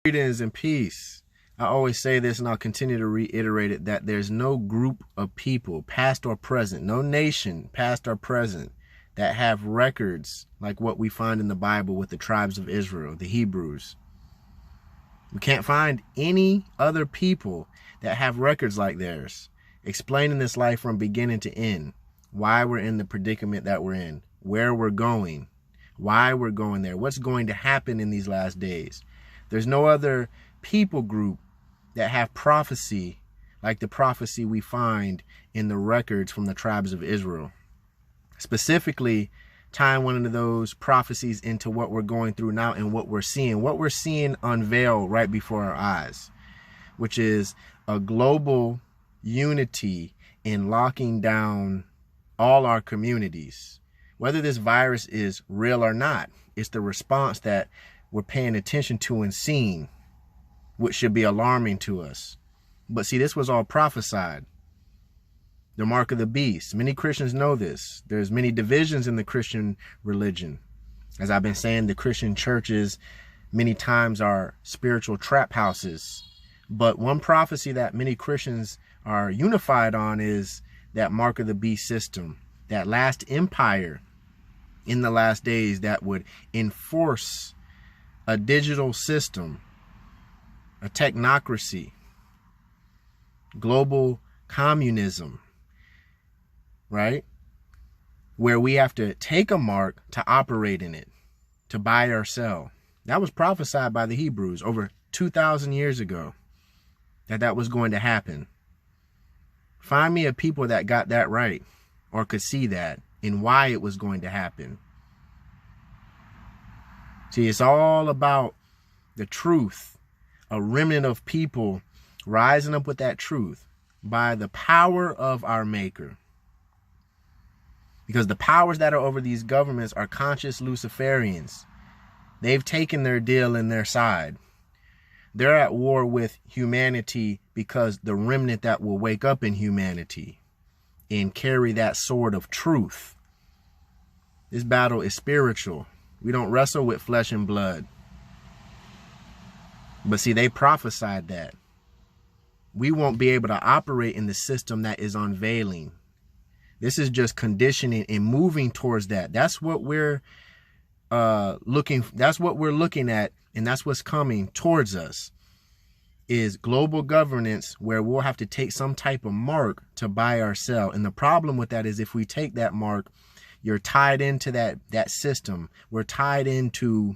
Greetings and peace. I always say this and I'll continue to reiterate it, that there's no group of people, past or present, no nation, past or present, that have records like what we find in the Bible with the tribes of Israel, the Hebrews. We can't find any other people that have records like theirs, explaining this life from beginning to end, why we're in the predicament that we're in, where we're going, why we're going there, what's going to happen in these last days. There's no other people group that have prophecy like the prophecy we find in the records from the tribes of Israel. Specifically, tying one of those prophecies into what we're going through now and what we're seeing unveil right before our eyes, which is a global unity in locking down all our communities. Whether this virus is real or not, it's the response that we're paying attention to and seeing, which should be alarming to us. But see, this was all prophesied. The mark of the beast. Many Christians know this. There's many divisions in the Christian religion. As I've been saying, the Christian churches many times are spiritual trap houses. But one prophecy that many Christians are unified on is that mark of the beast system, that last empire in the last days that would enforce a digital system, a technocracy, global communism, right? Where we have to take a mark to operate in it, to buy or sell. That was prophesied by the Hebrews over 2,000 years ago, that was going to happen. Find me a people that got that right or could see that and why it was going to happen. See, it's all about the truth, a remnant of people rising up with that truth by the power of our Maker. Because the powers that are over these governments are conscious Luciferians. They've taken their deal in their side. They're at war with humanity because the remnant that will wake up in humanity and carry that sword of truth. This battle is spiritual. We don't wrestle with flesh and blood. But see, they prophesied that we won't be able to operate in the system that is unveiling. This is just conditioning and moving towards that. That's what we're looking at, and that's what's coming towards us, is global governance, where we'll have to take some type of mark to buy or sell. And the problem with that is if we take that mark, you're tied into that system. We're tied into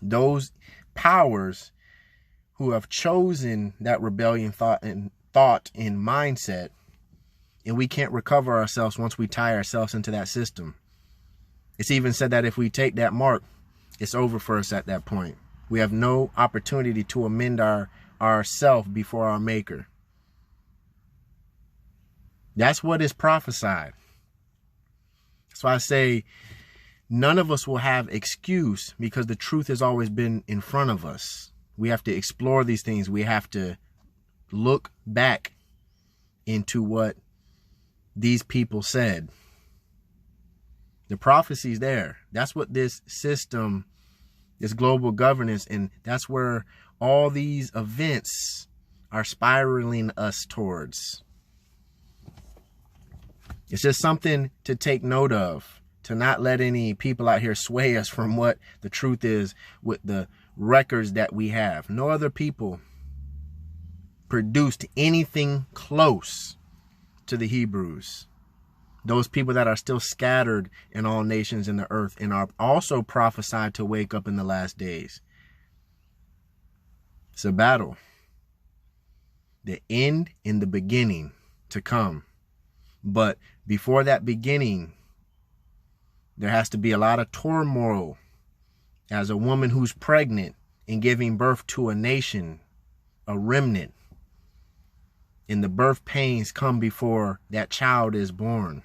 those powers who have chosen that rebellion thought and mindset, and we can't recover ourselves once we tie ourselves into that system. It's even said that if we take that mark, it's over for us at that point. We have no opportunity to amend ourself before our Maker. That's what is prophesied. So I say none of us will have excuse, because the truth has always been in front of us. We have to explore these things. We have to look back into what these people said. The prophecy's there. That's what this system, this global governance, and that's where all these events are spiraling us towards. It's just something to take note of, to not let any people out here sway us from what the truth is with the records that we have. No other people produced anything close to the Hebrews. Those people that are still scattered in all nations in the earth and are also prophesied to wake up in the last days. It's a battle. The end and the beginning to come. But before that beginning, there has to be a lot of turmoil. As a woman who's pregnant and giving birth to a nation, a remnant, and the birth pains come before that child is born.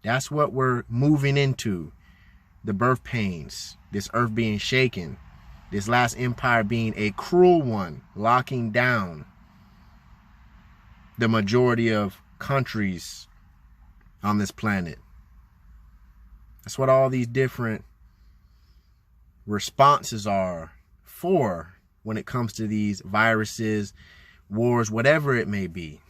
That's what we're moving into. The birth pains, this earth being shaken, this last empire being a cruel one, locking down the majority of countries on this planet. That's what all these different responses are for when it comes to these viruses, wars, whatever it may be.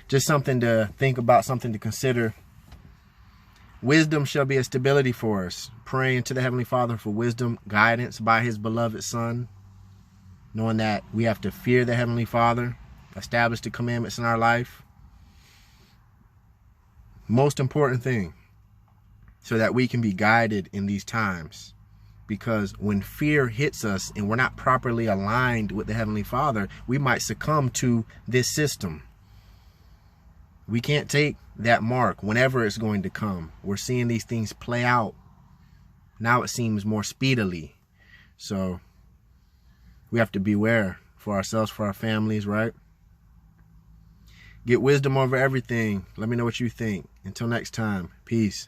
Just something to think about, something to consider. Wisdom shall be a stability for us. Praying to the Heavenly Father for wisdom, guidance by His beloved Son. Knowing that we have to fear the Heavenly Father, establish the commandments in our life. Most important thing, so that we can be guided in these times. Because when fear hits us and we're not properly aligned with the Heavenly Father, we might succumb to this system. We can't take that mark whenever it's going to come. We're seeing these things play out. Now it seems more speedily. So we have to beware for ourselves, for our families, right? Get wisdom over everything. Let me know what you think. Until next time, peace.